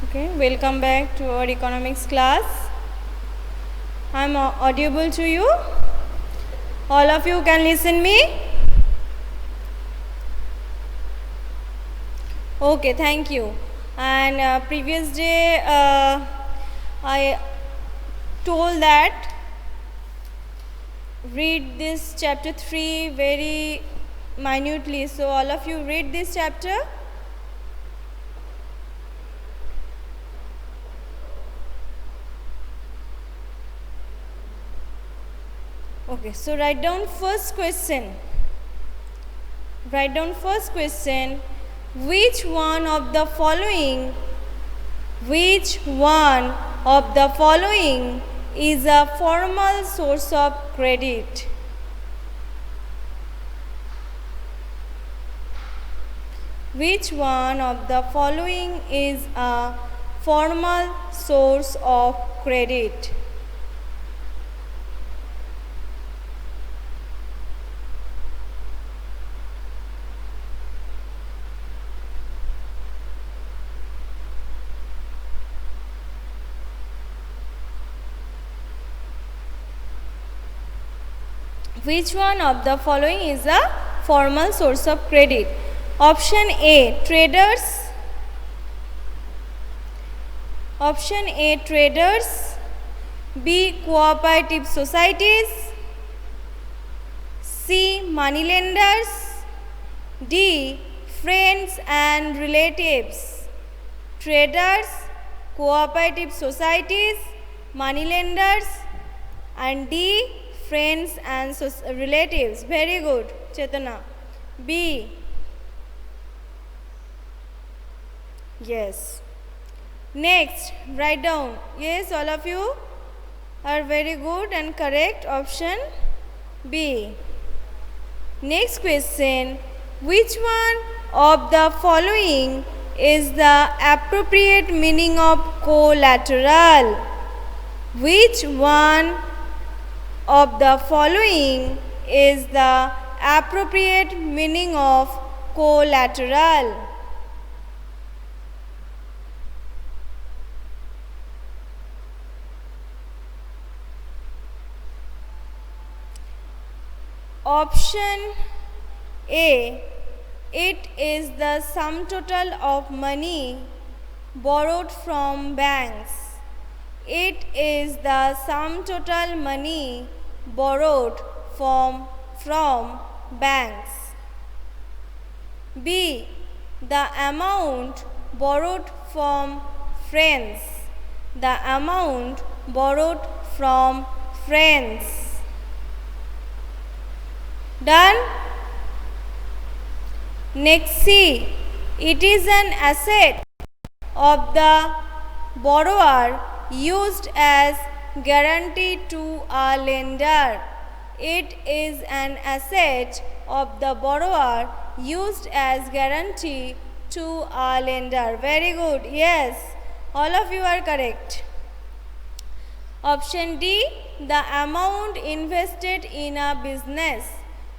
Okay, welcome back to our economics class. I'm audible to you. All of you can listen me. Okay, thank you. And previous day I told that read this chapter 3 very minutely. So all of you read this chapter. Okay, so write down first question. Write down first question. Which one of the following is a formal source of credit? Which one of the following is a formal source of credit? Which one of the following is a formal source of credit? Option A, traders. Option A, traders. B, cooperative societies. C, moneylenders. D, friends and relatives. Traders, cooperative societies, moneylenders, and D, friends and relatives. Very good, Chetana. B. Yes. Next, write down. Yes, all of you are very good and correct. Option B. Next question. Which one of the following is the appropriate meaning of collateral? Which one of the following is the appropriate meaning of collateral? Option A, it is the sum total of money borrowed from banks. It is the sum total money borrowed from banks. B, the amount borrowed from friends. The amount borrowed from friends. Done? Next, C, it is an asset of the borrower used as guarantee to a lender. It is an asset of the borrower used as guarantee to a lender. Very good. Yes, all of you are correct. Option D, the amount invested in a business.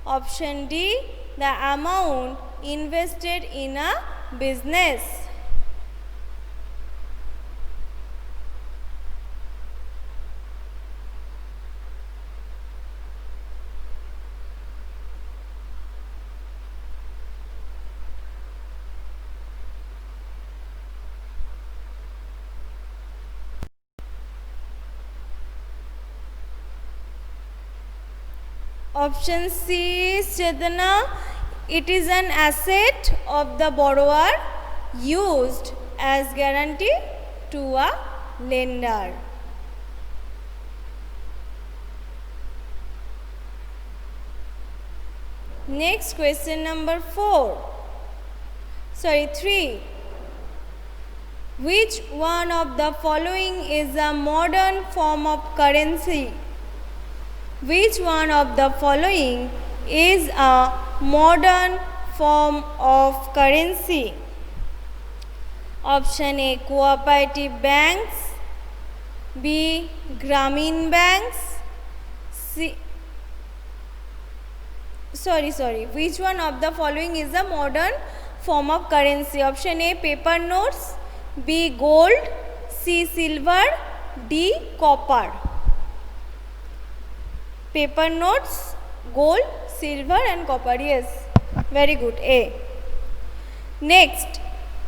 Option D, the amount invested in a business. Option C is Chetana. It is an asset of the borrower used as guarantee to a lender. Next, question number 3. Which one of the following is a modern form of currency? Which one of the following is a modern form of currency? Option A, cooperative banks. B, Grameen banks. C, which one of the following is a modern form of currency? Option A, paper notes. B. Gold, C. Silver, D. Copper. Paper notes, gold, silver and copper. Yes, very good. A. Next,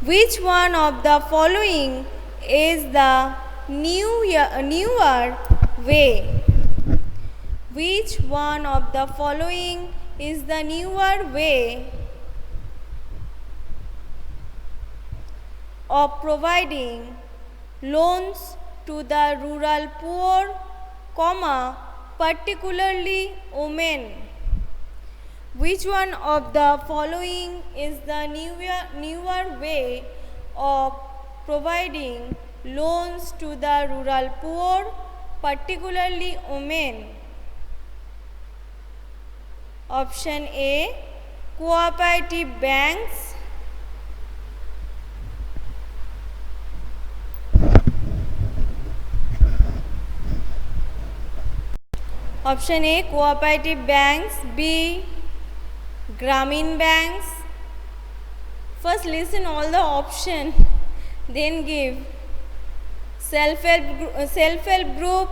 which one of the following is the newer way? Which one of the following is the newer way of providing loans to the rural poor, particularly women? Which one of the following is the newer way of providing loans to the rural poor, particularly women? Option A, cooperative banks. Option A, cooperative banks. B, Grameen banks. First listen all the option, then give. Self-help group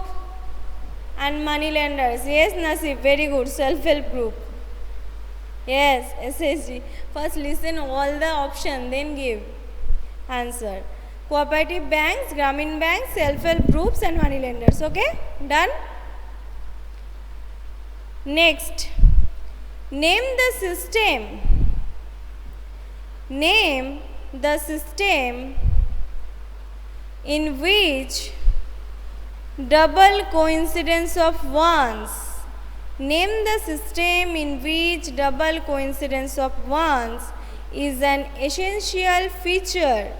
and money lenders. Yes, Nasib, very good. Self-help group. Yes, SSG. First listen all the option, then give answer. Cooperative banks, Grameen banks, self-help groups and money lenders. Okay, done. Next, name the system. Name the system in which double coincidence of ones. Name the system in which double coincidence of ones is an essential feature.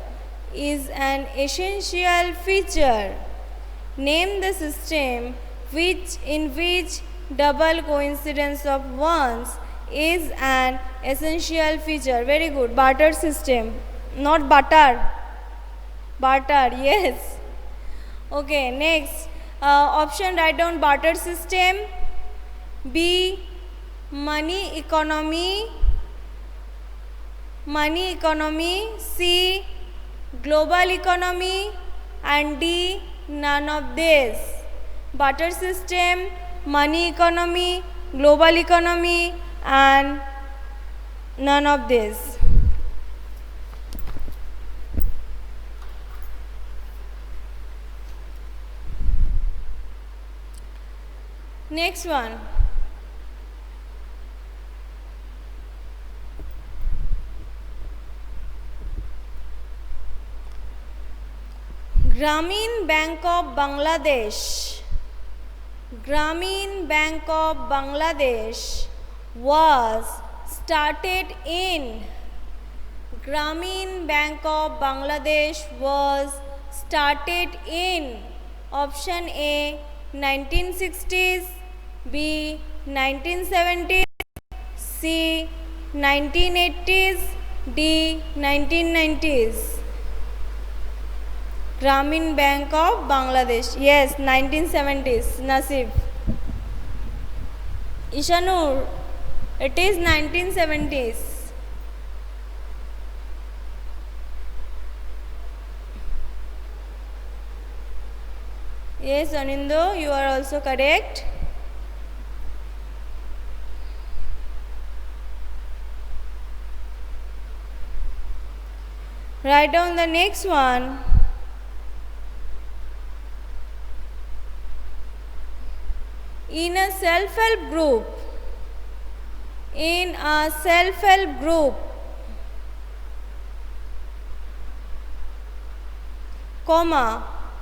Name the system in which double coincidence of ones is an essential feature. Very good. Barter system, not butter. Barter, yes. Okay, next option, write down barter system. B, money economy. C, global economy, and D, none of this. Barter system, money economy, global economy and none of this. Next one. Grameen Bank of Bangladesh. Grameen Bank of Bangladesh was started in. Grameen Bank of Bangladesh was started in. Option A, 1960s, B, 1970s, C, 1980s, D, 1990s. Grameen Bank of Bangladesh. Yes, 1970s. Nasib. Ishanur, it is 1970s. Yes, Anindo, you are also correct. Write down the next one. In a self-help group,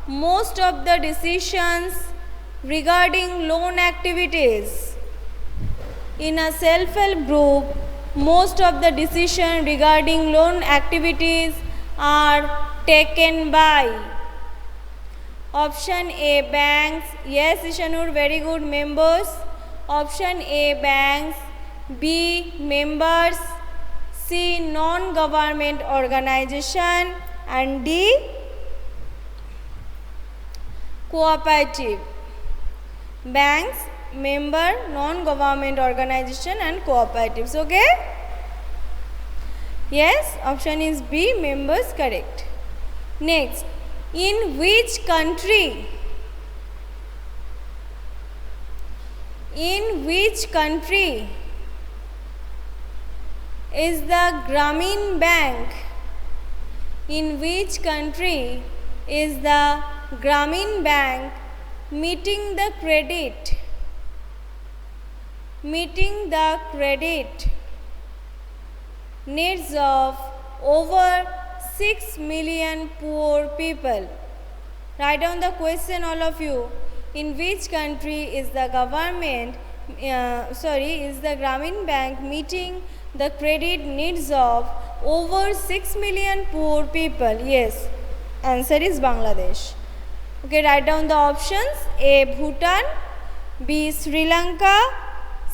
most of the decisions regarding loan activities. In a self-help group, most of the decisions regarding loan activities are taken by. Option A, banks. Yes, Ishanur, very good. Members. Option A, banks. B, members. C, non-government organization. And D, cooperative. Banks, member, non-government organization and cooperatives. Okay? Yes, option is B, members, correct. Next, in which country? In which country is the Grameen Bank? In which country is the Grameen Bank meeting the credit needs of over 6 million poor people? Write down the question, all of you. In which country is the is the Grameen Bank meeting the credit needs of over 6 million poor people? Yes, answer is Bangladesh. Okay, write down the options. A. Bhutan, B. Sri Lanka,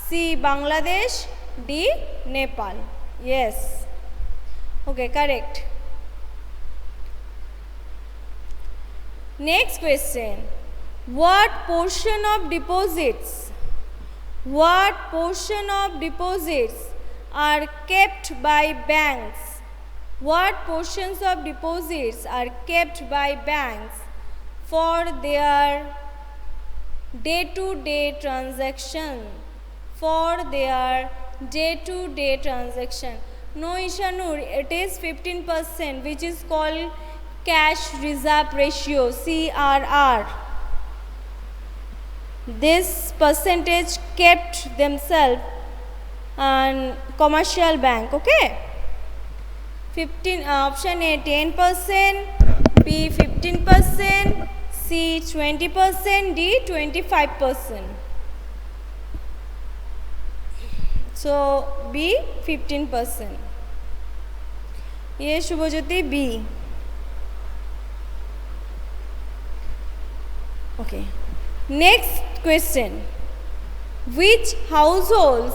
C. Bangladesh, D. Nepal. Yes. Okay, correct. Next question. What portion of deposits are kept by banks? What portions of deposits are kept by banks for their day-to-day transaction? No, Ishanur, it is 15%, which is called cash reserve ratio, CRR. This percentage kept themselves and commercial bank. Okay, 15 option A 10%, B 15%, C 20%, D 25%. So B 15%. Yes, Shubhajyoti, B. Okay. Next question. Which households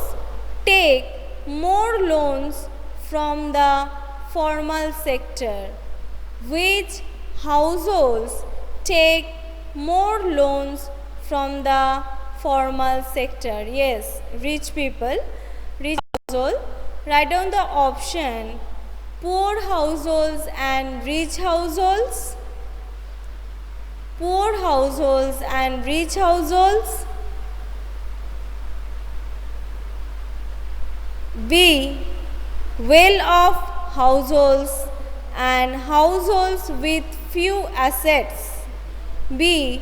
take more loans from the formal sector? Which households take more loans from the formal sector? Yes, rich people, rich household. Write down the option: poor households and rich households. Poor households and rich households. B. Well-off households and households with few assets. B.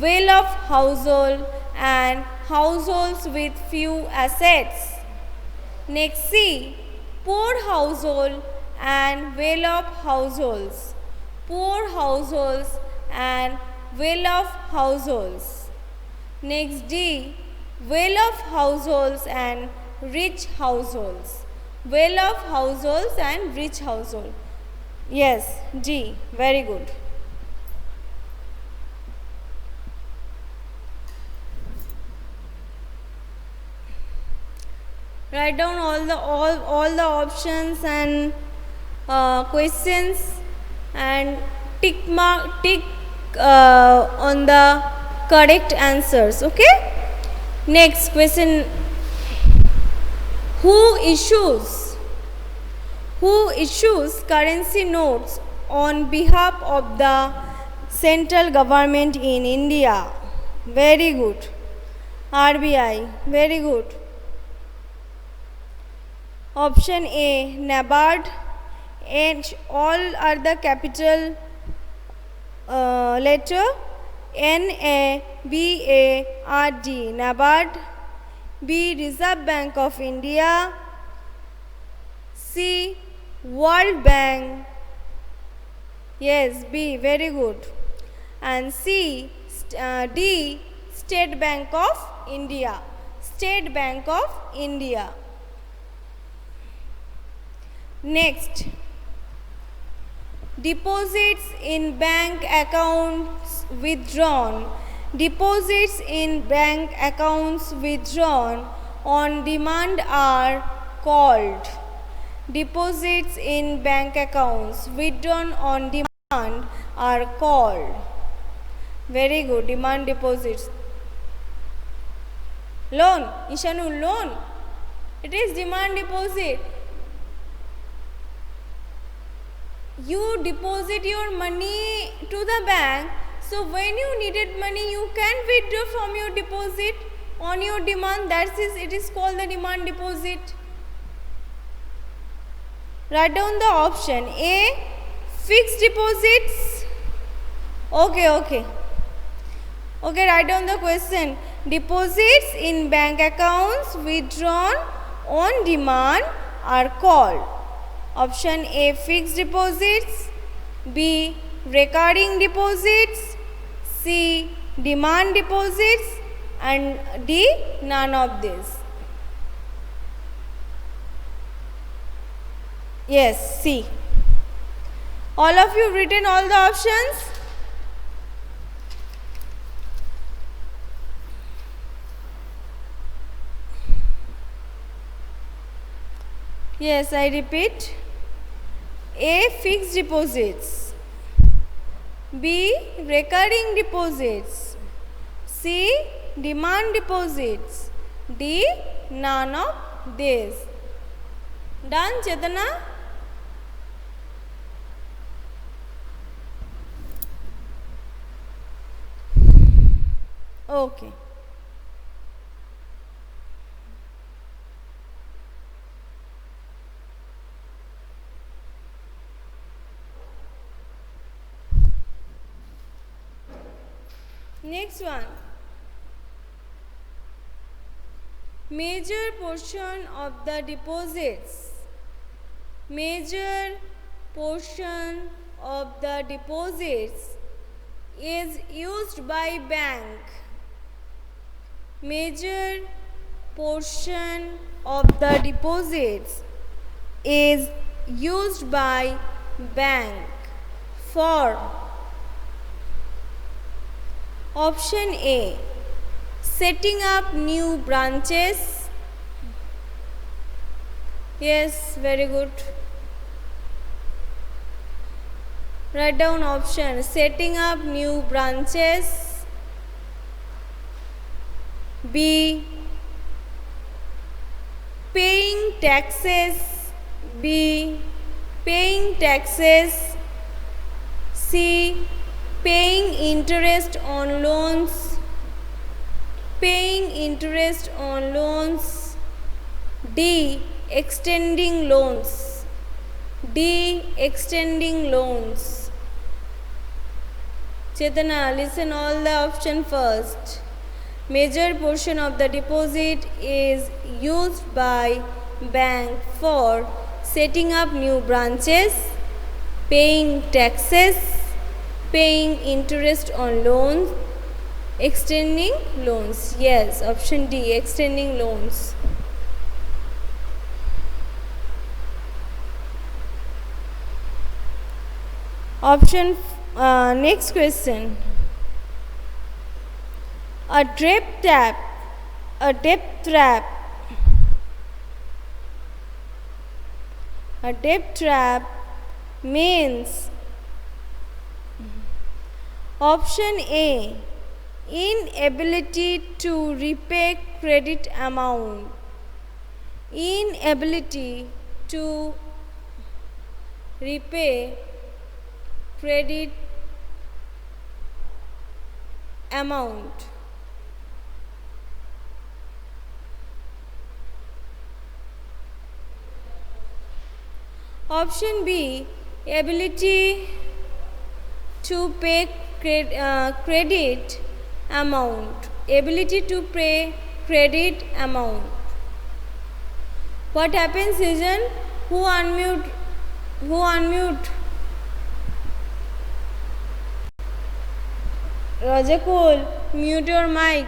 Well-off household and households with few assets. Next, C. Poor household and well-off households. Poor households and well-off households. Next, D. Well-off households and rich households. Well-off households and rich household. Yes, D. Very good. Write down all the options and questions and tick on the correct answers. Okay. Next question. Who issues currency notes on behalf of the central government in India? Very good. RBI. Very good. Option A, NABARD, and all are the capital letter NABARD, NABARD. B, Reserve Bank of India. C, World Bank. Yes, B, very good. And C, D, State Bank of India. State Bank of India. Next, deposits in bank accounts withdrawn. Deposits in bank accounts withdrawn on demand are called. Deposits in bank accounts withdrawn on demand are called. Very good. Demand deposits. Loan. Ishanu, loan. It is demand deposit. you deposit your money to the bank. So when you needed money, you can withdraw from your deposit on your demand. That is, it is called the demand deposit. Write down the option. A, fixed deposits. Okay, write down the question. Deposits in bank accounts withdrawn on demand are called. Option A, fixed deposits. B, recurring deposits. C, demand deposits. And D, none of this. Yes, C. All of you written all the options? Yes, I repeat. A, fixed deposits. B, recurring deposits. C, demand deposits. D, none of these. Done, Chetana? Okay. Next one. Major portion of the deposits. Major portion of the deposits is used by bank. Major portion of the deposits is used by bank for option A, setting up new branches. Yes, very good. Write down option, setting up new branches. B, paying taxes. B, paying taxes. C, paying interest on loans. Paying interest on loans. D, extending loans. D, extending loans. Chetana, listen all the option first. Major portion of the deposit is used by bank for setting up new branches, paying taxes, paying interest on loans, extending loans. Yes, option D, extending loans. Option next question. A debt trap. A debt trap. A debt trap means option A, inability to repay credit amount. Inability to repay credit amount. Option B, ability to pay credit amount. Ability to pay credit amount. What happens, Susan? Who unmute? Who unmute? Rajakul, mute your mic.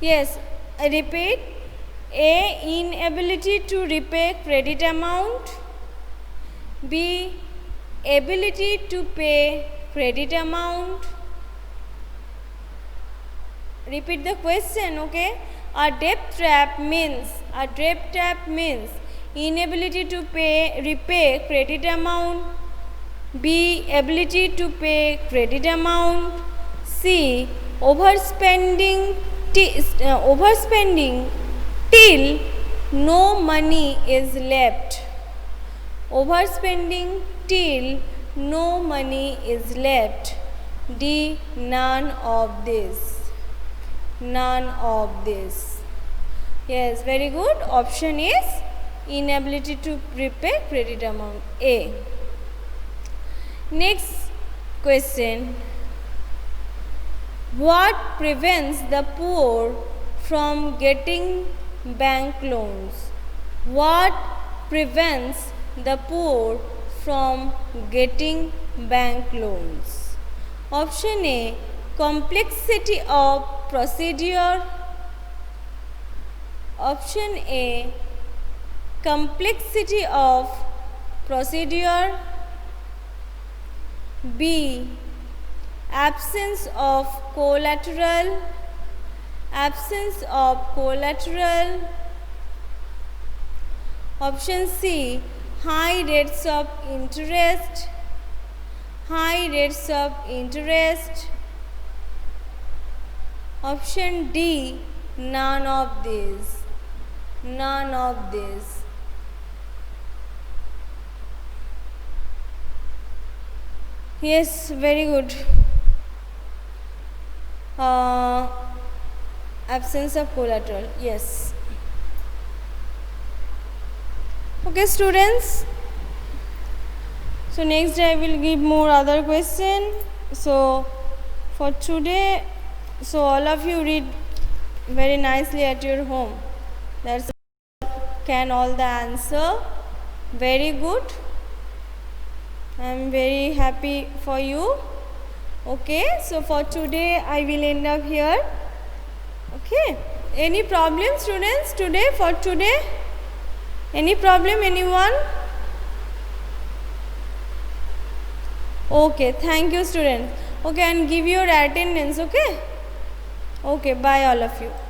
Yes, I repeat. A, inability to repay credit amount. B, ability to pay credit amount. Repeat the question, okay? A debt trap means inability to repay credit amount. B, ability to pay credit amount. C, overspending overspending till no money is left. Overspending till no money is left. D. None of this. None of this. Yes, very good. Option is inability to repay credit amount. A. Next question. What prevents the poor from getting bank loans? What prevents the poor from getting bank loans? Option A. Complexity of procedure. Option A. Complexity of procedure. B. Absence of collateral. Absence of collateral. Option C. High rates of interest. High rates of interest. Option D. None of these. None of these. Yes, very good. Absence of collateral. Yes. Okay, students. So next I will give more other question. So for today, so all of you read very nicely at your home. That's can all the answer. Very good. I am very happy for you. Okay, so for today I will end up here. Okay, any problem, students, today, for today? Any problem, anyone? Okay, thank you, students. Okay, and give your attendance. Okay, okay, bye all of you.